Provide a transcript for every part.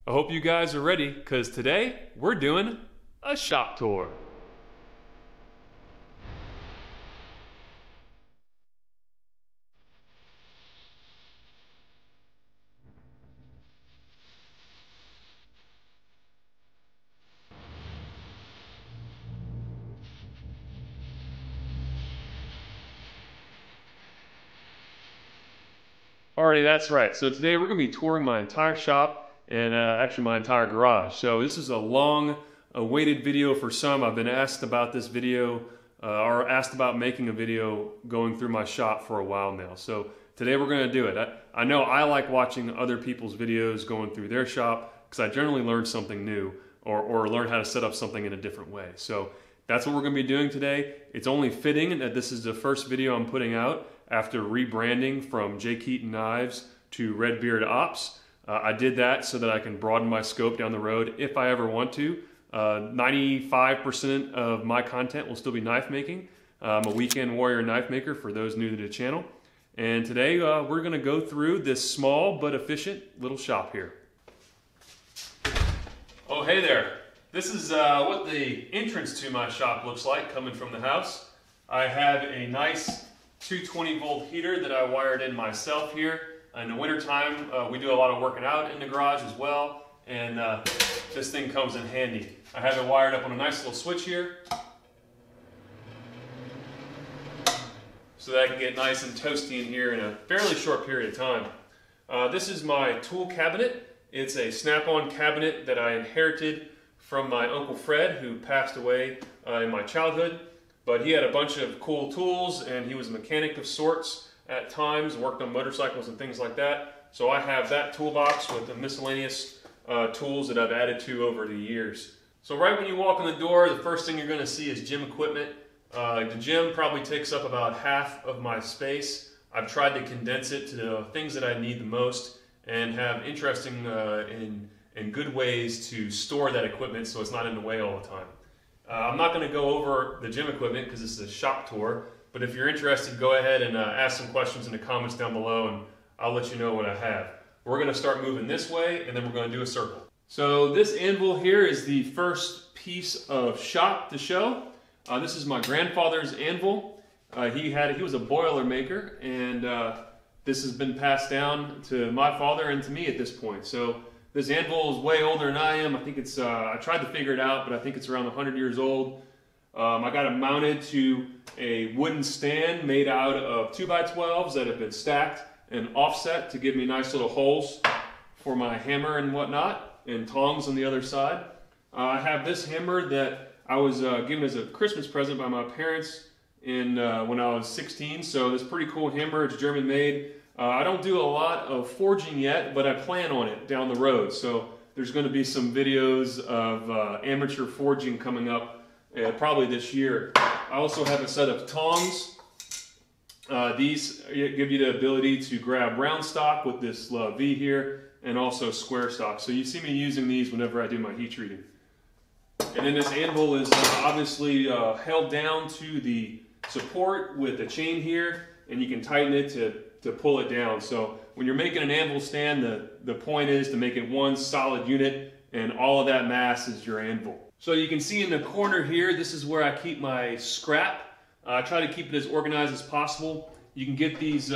I hope you guys are ready, because today we're doing a shop tour. Alrighty, that's right. So today we're going to be touring my entire shop and actually my entire garage. So this is a long awaited video for some. I've been asked about this video or asked about making a video going through my shop for a while now. So today we're going to do it. I know I like watching other people's videos going through their shop because I generally learn something new or learn how to set up something in a different way. So that's what we're going to be doing today. It's only fitting that this is the first video I'm putting out after rebranding from J. Keaton Knives to Redbeard Ops. I did that so that I can broaden my scope down the road if I ever want to. 95% of my content will still be knife making. I'm a weekend warrior knife maker for those new to the channel. And today we're going to go through this small but efficient little shop here. Oh, hey there. This is what the entrance to my shop looks like coming from the house. I have a nice 220 volt heater that I wired in myself here. In the wintertime, we do a lot of working out in the garage as well, and this thing comes in handy. I have it wired up on a nice little switch here so that I can get nice and toasty in here in a fairly short period of time. This is my tool cabinet. It's a snap-on cabinet that I inherited from my Uncle Fred, who passed away in my childhood. But he had a bunch of cool tools, and he was a mechanic of sorts at times, worked on motorcycles and things like that. So I have that toolbox with the miscellaneous tools that I've added to over the years. So right when you walk in the door, the first thing you're going to see is gym equipment. The gym probably takes up about half of my space. I've tried to condense it to the things that I need the most and have interesting and good ways to store that equipment so it's not in the way all the time. I'm not going to go over the gym equipment because this is a shop tour, but if you're interested, go ahead and ask some questions in the comments down below and I'll let you know what I have. We're going to start moving this way and then we're going to do a circle. So this anvil here is the first piece of shop to show. This is my grandfather's anvil. He was a boiler maker, and this has been passed down to my father and to me at this point. So this anvil is way older than I am. I think it's, I tried to figure it out, but I think it's around 100 years old. I got it mounted to a wooden stand made out of 2x12s that have been stacked and offset to give me nice little holes for my hammer and whatnot, and tongs on the other side. I have this hammer that I was given as a Christmas present by my parents when I was 16, so it's a pretty cool hammer. It's German made. I don't do a lot of forging yet, but I plan on it down the road. So there's going to be some videos of amateur forging coming up probably this year. I also have a set of tongs. These give you the ability to grab round stock with this V here and also square stock. So you see me using these whenever I do my heat treating. And then this anvil is obviously held down to the support with a chain here, and you can tighten it to pull it down. So when you're making an anvil stand, the point is to make it one solid unit, and all of that mass is your anvil. So you can see in the corner here, this is where I keep my scrap. I try to keep it as organized as possible. You can get these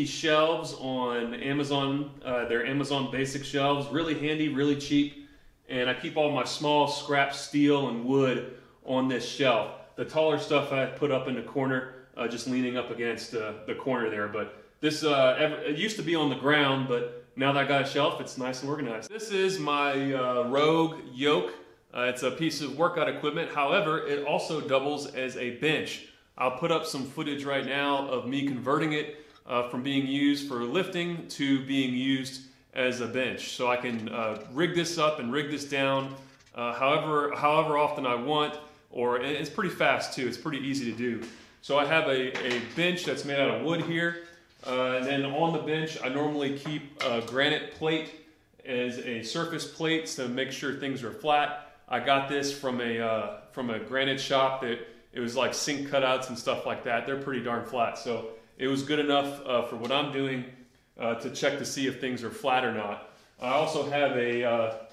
shelves on Amazon. They're Amazon Basic shelves, really handy, really cheap. And I keep all my small scrap steel and wood on this shelf. The taller stuff I put up in the corner, just leaning up against the corner there. But this, it used to be on the ground, but now that I got a shelf, it's nice and organized. This is my Rogue yoke. It's a piece of workout equipment. However, it also doubles as a bench. I'll put up some footage right now of me converting it from being used for lifting to being used as a bench. So I can rig this up and rig this down however often I want, and it's pretty fast too. It's pretty easy to do. So I have a bench that's made out of wood here, and then on the bench I normally keep a granite plate as a surface plate to make sure things are flat. I got this from a granite shop that it was like sink cutouts and stuff like that. They're pretty darn flat, so it was good enough for what I'm doing to check to see if things are flat or not. I also have a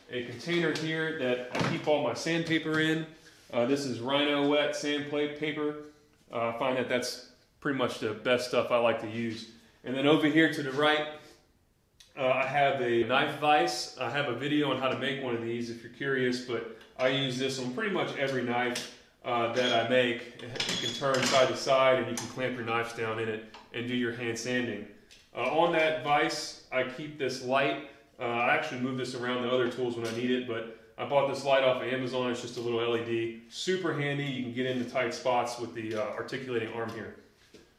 container here that I keep all my sandpaper in. This is Rhino Wet sandpaper. I find that that's pretty much the best stuff I like to use. And then over here to the right, I have a knife vise. I have a video on how to make one of these if you're curious, but I use this on pretty much every knife that I make. You can turn side to side and you can clamp your knives down in it and do your hand sanding. On that vise, I keep this light. I actually move this around the other tools when I need it, but I bought this light off of Amazon. It's just a little LED. Super handy. You can get into tight spots with the articulating arm here.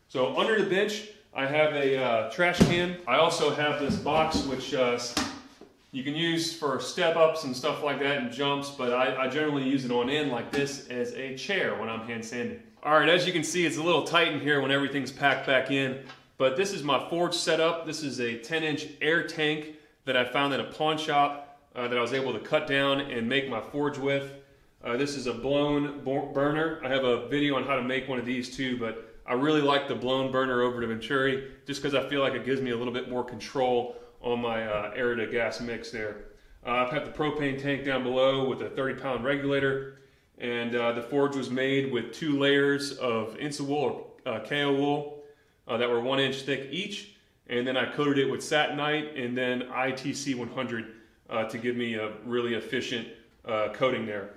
So under the bench, I have a trash can. I also have this box, which you can use for step-ups and stuff like that and jumps, but I generally use it on end like this as a chair when I'm hand sanding. All right, as you can see, it's a little tight in here when everything's packed back in, but this is my forge setup. This is a 10-inch air tank that I found at a pawn shop that I was able to cut down and make my forge with. This is a blown burner. I have a video on how to make one of these too, but I really like the blown burner over the Venturi just because I feel like it gives me a little bit more control on my air to gas mix there. I've got the propane tank down below with a 30-pound regulator, and the forge was made with 2 layers of Insa wool or KO wool that were 1 inch thick each, and then I coated it with satinite and then ITC 100 to give me a really efficient coating there.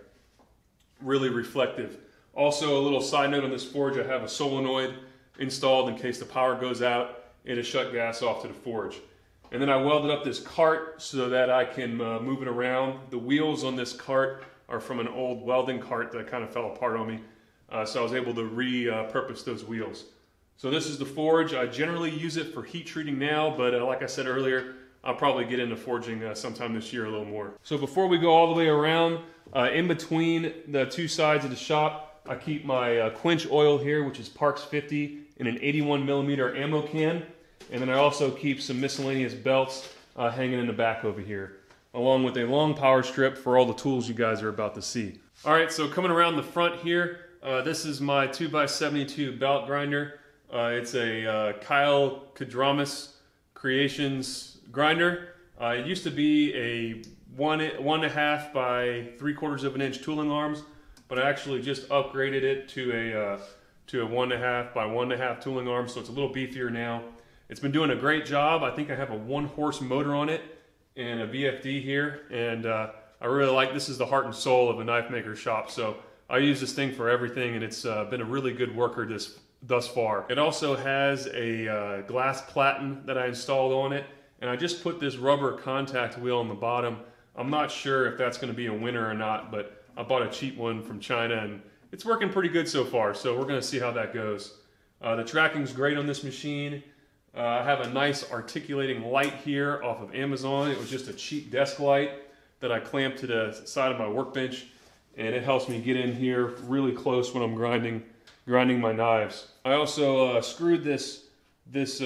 Really reflective. Also, a little side note on this forge, I have a solenoid installed in case the power goes out. It'll shut gas off to the forge. And then I welded up this cart so that I can move it around. The wheels on this cart are from an old welding cart that kind of fell apart on me. So I was able to repurpose those wheels. So this is the forge. I generally use it for heat treating now, but like I said earlier, I'll probably get into forging sometime this year a little more. So before we go all the way around, in between the 2 sides of the shop, I keep my quench oil here, which is Parks 50 in an 81mm ammo can. And then I also keep some miscellaneous belts hanging in the back over here, along with a long power strip for all the tools you guys are about to see. All right, so coming around the front here, this is my 2x72 belt grinder. It's a Kyle Kadramas Creations grinder. It used to be a 1.5 by 3/4 of an inch tooling arms, but I actually just upgraded it to a 1.5 by 1.5 tooling arms, so it's a little beefier now. It's been doing a great job. I think I have a 1-horse motor on it and a VFD here, and I really like, this is the heart and soul of a knife maker shop, so I use this thing for everything, and it's been a really good worker thus far. It also has a glass platen that I installed on it, and I just put this rubber contact wheel on the bottom. I'm not sure if that's going to be a winner or not, but I bought a cheap one from China, and it's working pretty good so far, so we're going to see how that goes. The tracking's great on this machine. I have a nice articulating light here off of Amazon. It was just a cheap desk light that I clamped to the side of my workbench, and it helps me get in here really close when I'm grinding my knives. I also screwed this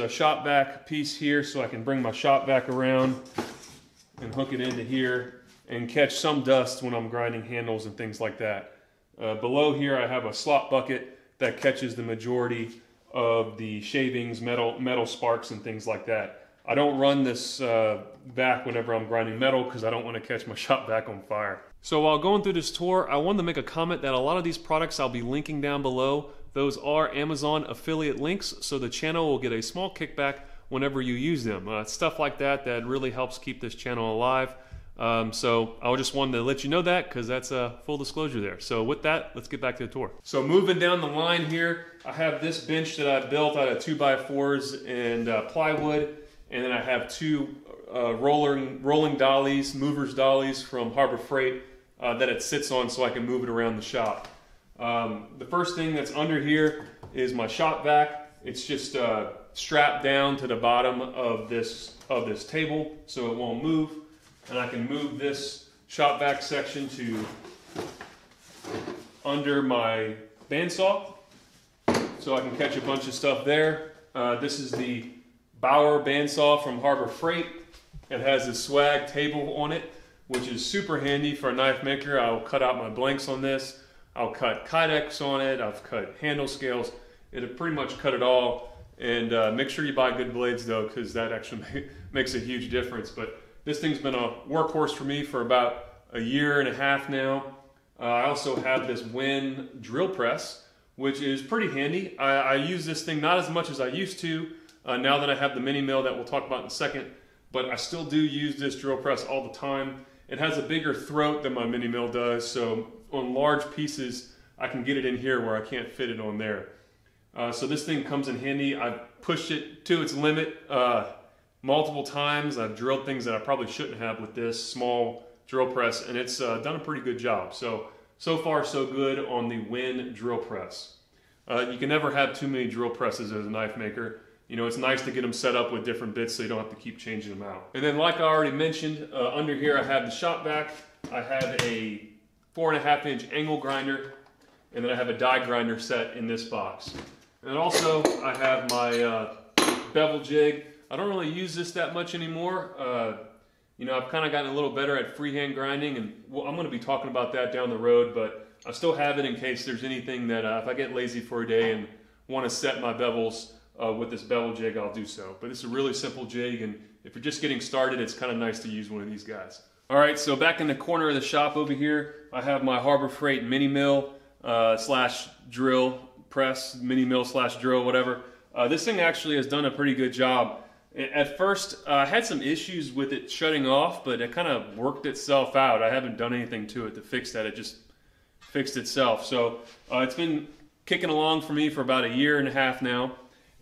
shop vac piece here so I can bring my shop vac around and hook it into here and catch some dust when I'm grinding handles and things like that. Below here I have a slop bucket that catches the majority of the shavings, metal sparks and things like that. I don't run this vac whenever I'm grinding metal because I don't want to catch my shop vac on fire. So while going through this tour, I wanted to make a comment that a lot of these products I'll be linking down below. Those are Amazon affiliate links, so the channel will get a small kickback whenever you use them. Stuff like that really helps keep this channel alive. So I just wanted to let you know that because that's a full disclosure there. So with that, let's get back to the tour. So moving down the line here, I have this bench that I built out of 2x4s and plywood, and then I have 2 rolling dollies, movers dollies from Harbor Freight that it sits on so I can move it around the shop. The first thing that's under here is my shop vac. It's just strapped down to the bottom of this table so it won't move. And I can move this shop vac section to under my bandsaw so I can catch a bunch of stuff there. This is the Bauer bandsaw from Harbor Freight. It has a swag table on it, which is super handy for a knife maker. I'll cut out my blanks on this. I'll cut kydex on it. I've cut handle scales. It'll pretty much cut it all. And make sure you buy good blades though, because that actually makes a huge difference. But this thing's been a workhorse for me for about a year and a half now. I also have this Win drill press, which is pretty handy. I use this thing not as much as I used to now that I have the mini mill that we'll talk about in a second, but I still do use this drill press all the time. It has a bigger throat than my mini mill does, so on large pieces I can get it in here where I can't fit it on there. So this thing comes in handy. I've pushed it to its limit multiple times. I've drilled things that I probably shouldn't have with this small drill press, and it's done a pretty good job. So far so good on the Win drill press. You can never have too many drill presses as a knife maker. You know, it's nice to get them set up with different bits so you don't have to keep changing them out. And then like I already mentioned, under here I have the shop vac. I have a 4.5 inch angle grinder, and then I have a die grinder set in this box. And also I have my bevel jig. I don't really use this that much anymore. You know, I've kind of gotten a little better at freehand grinding, and I'm going to be talking about that down the road, but I still have it in case there's anything that if I get lazy for a day and want to set my bevels with this bevel jig, I'll do so. But it's a really simple jig, and if you're just getting started, it's kind of nice to use one of these guys. All right, so back in the corner of the shop over here, I have my Harbor Freight mini mill slash drill press, mini mill slash drill, whatever. This thing actually has done a pretty good job. At first, I had some issues with it shutting off, but it kind of worked itself out. I haven't done anything to it to fix that. It just fixed itself. So it's been kicking along for me for about a year and a half now.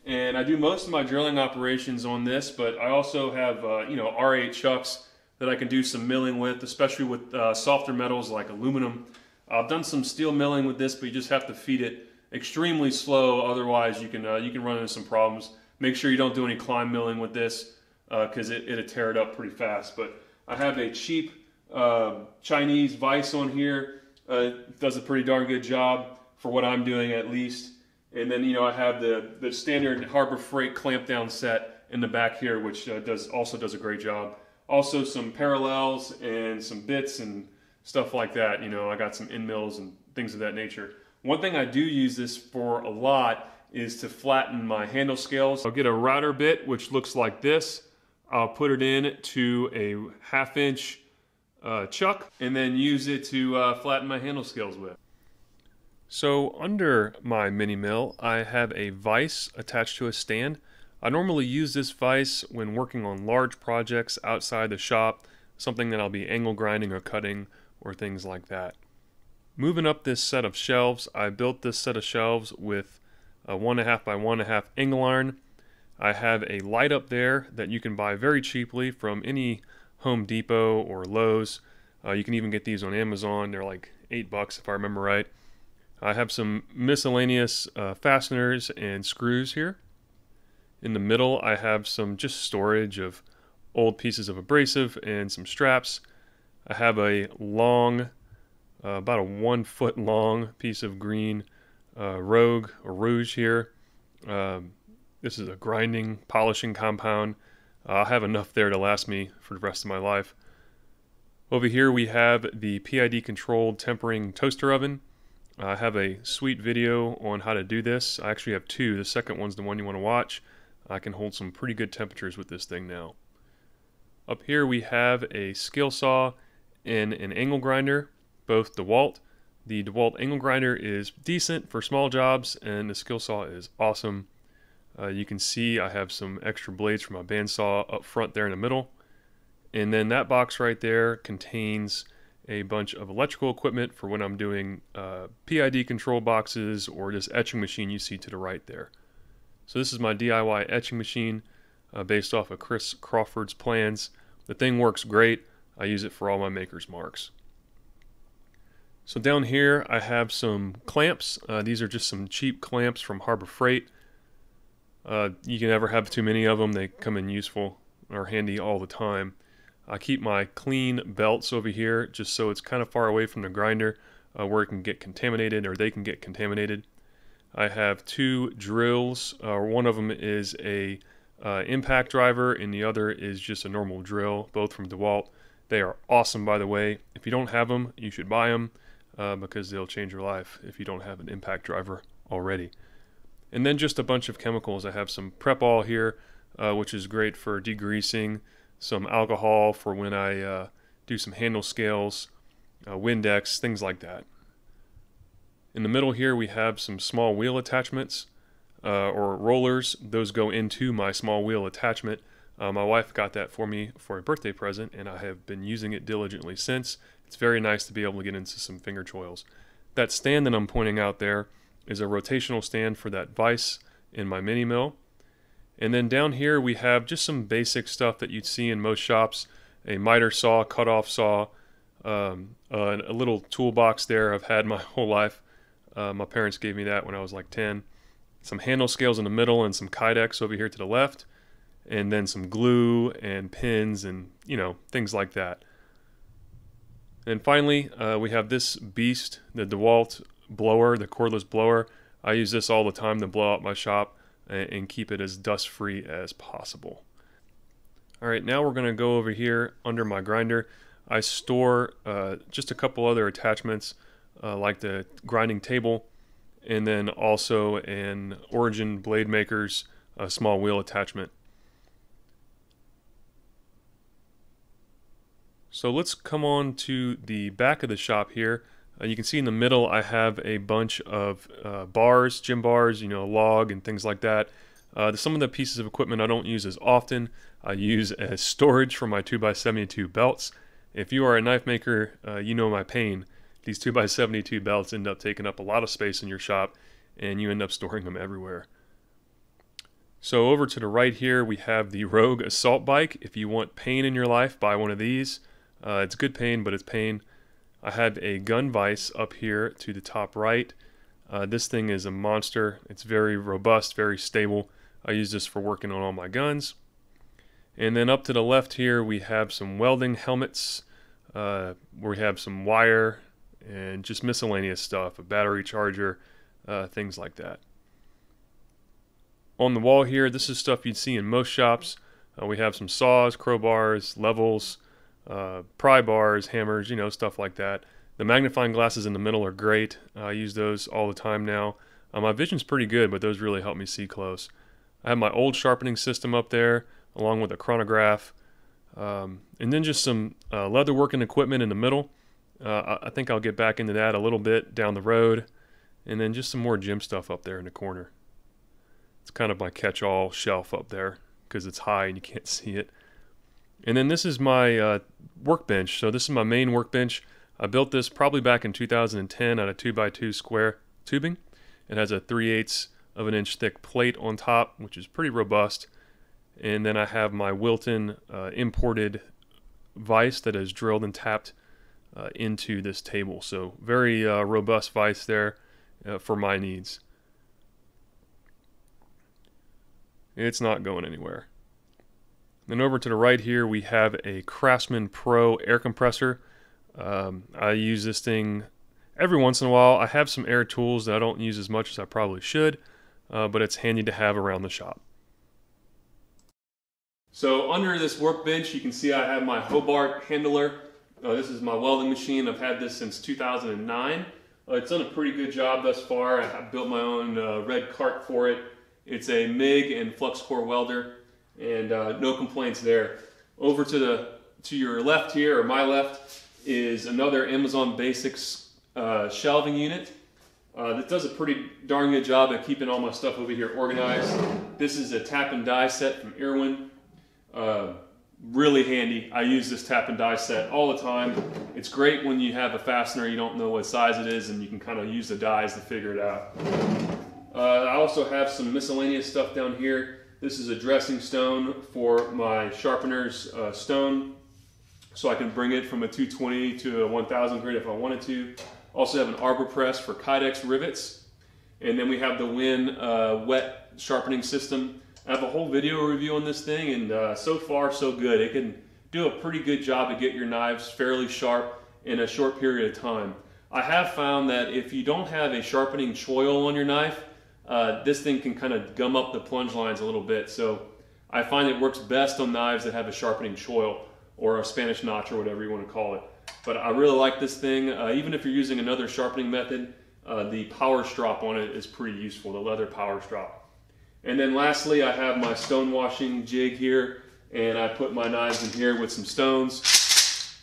And I do most of my drilling operations on this, but I also have you know, R8 chucks that I can do some milling with, especially with softer metals like aluminum. I've done some steel milling with this, but you just have to feed it extremely slow. Otherwise, you can run into some problems. Make sure you don't do any climb milling with this because it'll tear it up pretty fast. But I have a cheap Chinese vise on here. It does a pretty darn good job for what I'm doing, at least. And then, you know, I have the standard Harbor Freight clamp down set in the back here, which also does a great job. Also some parallels and some bits and stuff like that. You know, I got some end mills and things of that nature. One thing I do use this for a lot is to flatten my handle scales. I'll get a router bit, which looks like this. I'll put it in to a 1/2 inch chuck, and then use it to flatten my handle scales with. So under my mini mill, I have a vise attached to a stand. I normally use this vise when working on large projects outside the shop, something that I'll be angle grinding or cutting or things like that. Moving up this set of shelves, I built this set of shelves with a 1.5 by 1.5 angle iron. I have a light up there that you can buy very cheaply from any Home Depot or Lowe's. You can even get these on Amazon. They're like $8 if I remember right. I have some miscellaneous fasteners and screws here. In the middle, I have some just storage of old pieces of abrasive and some straps. I have a long, about a 1 foot long piece of green Rogue or Rouge here. This is a grinding, polishing compound. I'll have enough there to last me for the rest of my life. Over here we have the PID controlled tempering toaster oven. I have a sweet video on how to do this. I actually have two. The second one's the one you want to watch. I can hold some pretty good temperatures with this thing now. Up here we have a skill saw and an angle grinder, both DeWalt. The DeWalt angle grinder is decent for small jobs, and the skill saw is awesome. You can see I have some extra blades for my bandsaw up front there in the middle. And then that box right there contains a bunch of electrical equipment for when I'm doing PID control boxes or this etching machine you see to the right there. So this is my DIY etching machine based off of Chris Crawford's plans. The thing works great. I use it for all my maker's marks. So down here I have some clamps. These are just some cheap clamps from Harbor Freight. You can never have too many of them. They come in useful or handy all the time. I keep my clean belts over here just so it's kind of far away from the grinder where it can get contaminated, or they can get contaminated. I have two drills. One of them is a impact driver and the other is just a normal drill, both from DeWalt. They are awesome, by the way. If you don't have them, you should buy them because they'll change your life if you don't have an impact driver already. And then just a bunch of chemicals. I have some Prep All here, which is great for degreasing, some alcohol for when I do some handle scales, Windex, things like that. In the middle here we have some small wheel attachments or rollers. Those go into my small wheel attachment. My wife got that for me for a birthday present, and I have been using it diligently since. It's very nice to be able to get into some finger choils. That stand that I'm pointing out there is a rotational stand for that vise in my mini mill. And then down here we have just some basic stuff that you'd see in most shops. A miter saw, cutoff saw, a little toolbox there I've had my whole life. My parents gave me that when I was like 10. Some handle scales in the middle and some Kydex over here to the left. And then some glue and pins and, you know, things like that. And finally, we have this beast, the DeWalt blower, the cordless blower. I use this all the time to blow out my shop and keep it as dust-free as possible. Alright, now we're going to go over here under my grinder. I store just a couple other attachments like the grinding table, and then also an Origin Blade Maker's small wheel attachment. So let's come on to the back of the shop here. You can see in the middle I have a bunch of bars, gym bars, you know, log and things like that. Some of the pieces of equipment I don't use as often. I use as storage for my 2x72 belts. If you are a knife maker, you know my pain. These 2x72 belts end up taking up a lot of space in your shop, and you end up storing them everywhere. So over to the right here we have the Rogue Assault Bike. If you want pain in your life, buy one of these. It's good pain, but it's pain. I have a gun vise up here to the top right. This thing is a monster. It's very robust, very stable. I use this for working on all my guns. And then up to the left here we have some welding helmets. We have some wire and just miscellaneous stuff, a battery charger, things like that. On the wall here, this is stuff you'd see in most shops. We have some saws, crowbars, levels, pry bars, hammers, you know, stuff like that. The magnifying glasses in the middle are great. I use those all the time now. My vision's pretty good, but those really help me see close. I have my old sharpening system up there, along with a chronograph. And then just some leather working equipment in the middle. I think I'll get back into that a little bit down the road. And then just some more gym stuff up there in the corner. It's kind of my catch-all shelf up there, because it's high and you can't see it. And then this is my workbench. So this is my main workbench. I built this probably back in 2010 out of 2x2 square tubing. It has a 3/8 of an inch thick plate on top, which is pretty robust. And then I have my Wilton imported vise that is drilled and tapped into this table. So very robust vise there for my needs. It's not going anywhere. Then over to the right here we have a Craftsman Pro air compressor. I use this thing every once in a while. I have some air tools that I don't use as much as I probably should, but it's handy to have around the shop. So under this workbench you can see I have my Hobart handler. This is my welding machine. I've had this since 2009. It's done a pretty good job thus far. I built my own red cart for it. It's a MIG and flux core welder, and no complaints there. Over to your left here, or my left, is another Amazon Basics shelving unit. That does a pretty darn good job at keeping all my stuff over here organized. This is a tap and die set from Irwin. Really handy. I use this tap and die set all the time. It's great when you have a fastener, you don't know what size it is, and you can kind of use the dies to figure it out. I also have some miscellaneous stuff down here. This is a dressing stone for my sharpener's stone, so I can bring it from a 220 to a 1000 grit if I wanted to. Also have an arbor press for Kydex rivets. And then we have the Win wet sharpening system. I have a whole video review on this thing, and so far so good. It can do a pretty good job to get your knives fairly sharp in a short period of time. I have found that if you don't have a sharpening choil on your knife, this thing can kind of gum up the plunge lines a little bit. So I find it works best on knives that have a sharpening choil or a Spanish notch or whatever you want to call it. But I really like this thing. Even if you're using another sharpening method, the power strop on it is pretty useful, the leather power strop. And then lastly, I have my stone washing jig here. and I put my knives in here with some stones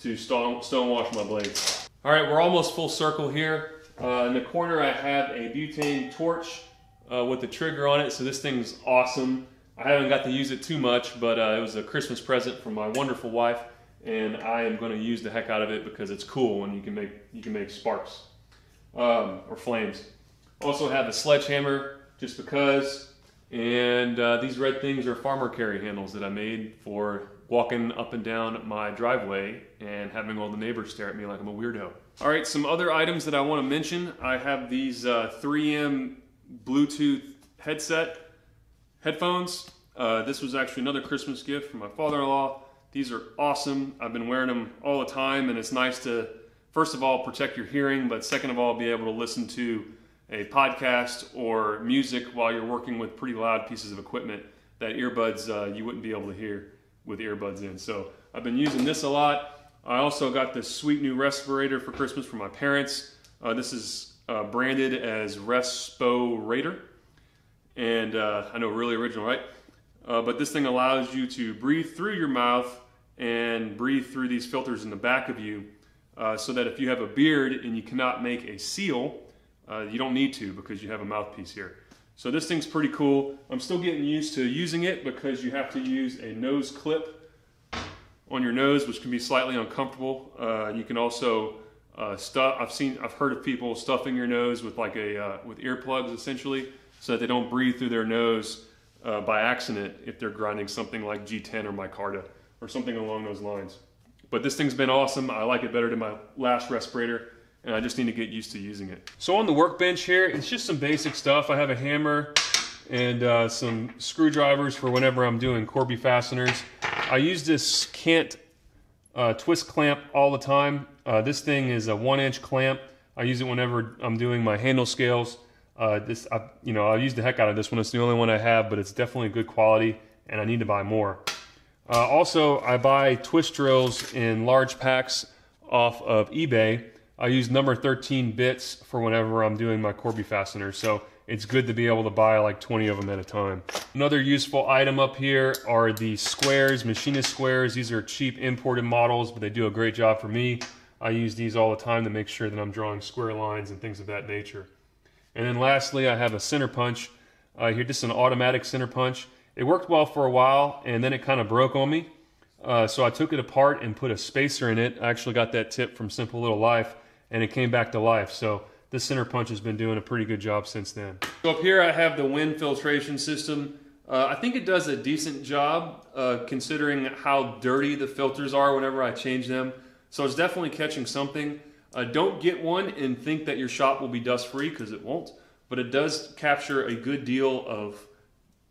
to stone wash my blades. All right, we're almost full circle here. In the corner I have a butane torch with the trigger on it, so this thing's awesome. I haven't got to use it too much, but it was a Christmas present from my wonderful wife, and I am going to use the heck out of it because it's cool and you can make sparks or flames. Also have a sledgehammer just because, and these red things are farmer carry handles that I made for walking up and down my driveway and having all the neighbors stare at me like I'm a weirdo. All right, some other items that I want to mention. I have these 3M Bluetooth headphones. This was actually another Christmas gift from my father-in-law. These are awesome. I've been wearing them all the time, and it's nice to, first of all, protect your hearing, but second of all, be able to listen to a podcast or music while you're working with pretty loud pieces of equipment that earbuds you wouldn't be able to hear with earbuds in. So I've been using this a lot. I also got this sweet new respirator for Christmas from my parents. This is branded as Respo-Rator, and I know, really original, right? But this thing allows you to breathe through your mouth and breathe through these filters in the back of you, so that if you have a beard and you cannot make a seal, you don't need to because you have a mouthpiece here. So this thing's pretty cool. I'm still getting used to using it because you have to use a nose clip on your nose, which can be slightly uncomfortable. You can also I've heard of people stuffing your nose with like with earplugs essentially, so that they don't breathe through their nose by accident if they're grinding something like G10 or micarta or something along those lines. But this thing's been awesome. I like it better than my last respirator, and I just need to get used to using it. So on the workbench here, it's just some basic stuff. I have a hammer and some screwdrivers for whenever I'm doing Corby fasteners. I use this Cant twist clamp all the time. This thing is a 1-inch clamp. I use it whenever I'm doing my handle scales. I'll use the heck out of this one. It's the only one I have, but it's definitely good quality, and I need to buy more. Also, I buy twist drills in large packs off of eBay. I use number 13 bits for whenever I'm doing my Corby fasteners, so it's good to be able to buy like 20 of them at a time. Another useful item up here are the squares, machinist squares. These are cheap imported models, but they do a great job for me. I use these all the time to make sure that I'm drawing square lines and things of that nature. And then lastly, I have a center punch. Here, just an automatic center punch. It worked well for a while, and then it kind of broke on me. So I took it apart and put a spacer in it. I actually got that tip from Simple Little Life, and it came back to life. So this center punch has been doing a pretty good job since then. So up here I have the wind filtration system. I think it does a decent job considering how dirty the filters are whenever I change them. So it's definitely catching something. Don't get one and think that your shop will be dust-free, because it won't. But it does capture a good deal of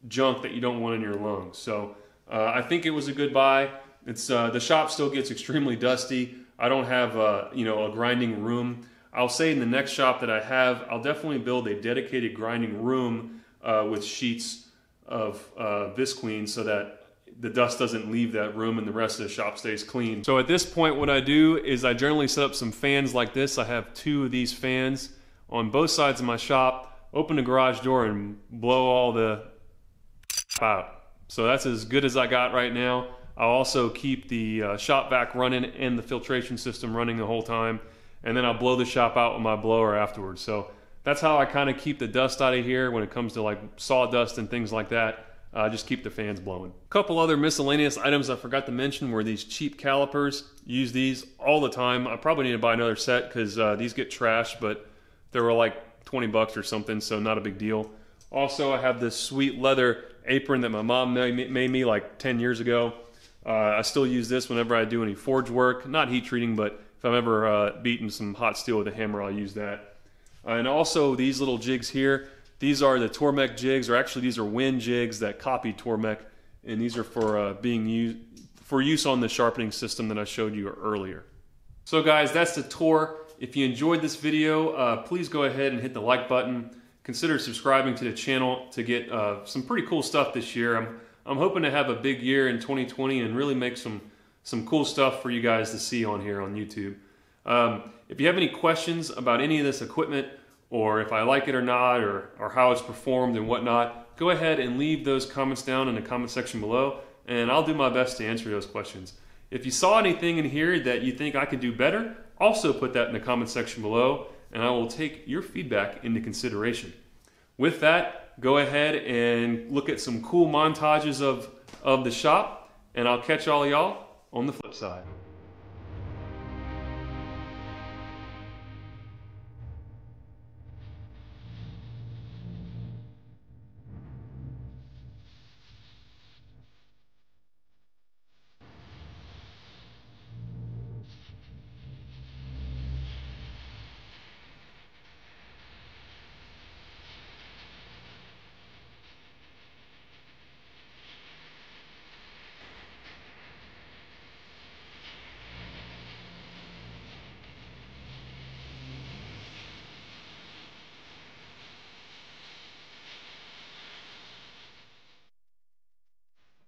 junk that you don't want in your lungs. So I think it was a good buy. It's the shop still gets extremely dusty. I don't have a grinding room. I'll say in the next shop that I have, I'll definitely build a dedicated grinding room with sheets of Visqueen so that the dust doesn't leave that room and the rest of the shop stays clean. So at this point, what I do is I generally set up some fans like this. I have 2 of these fans on both sides of my shop, open the garage door and blow all the out. So that's as good as I got right now. I'll also keep the shop vac running and the filtration system running the whole time, and then I'll blow the shop out with my blower afterwards. So that's how I kind of keep the dust out of here when it comes to like sawdust and things like that. Just keep the fans blowing. A couple other miscellaneous items I forgot to mention were these cheap calipers. Use these all the time. I probably need to buy another set because these get trashed, but they were like 20 bucks or something, so not a big deal. Also, I have this sweet leather apron that my mom made me like 10 years ago. I still use this whenever I do any forge work. Not heat treating, but if I'm ever beating some hot steel with a hammer, I'll use that. And also these little jigs here. These are the Tormek jigs, or actually these are wind jigs that copy Tormek, and these are for use on the sharpening system that I showed you earlier. So guys, that's the tour. If you enjoyed this video, please go ahead and hit the like button. Consider subscribing to the channel to get some pretty cool stuff this year. I'm hoping to have a big year in 2020 and really make some cool stuff for you guys to see on here on YouTube. If you have any questions about any of this equipment, or if I like it or not, or how it's performed and whatnot, go ahead and leave those comments down in the comment section below, and I'll do my best to answer those questions. If you saw anything in here that you think I could do better, also put that in the comment section below, and I will take your feedback into consideration. With that, go ahead and look at some cool montages of the shop, and I'll catch all y'all on the flip side.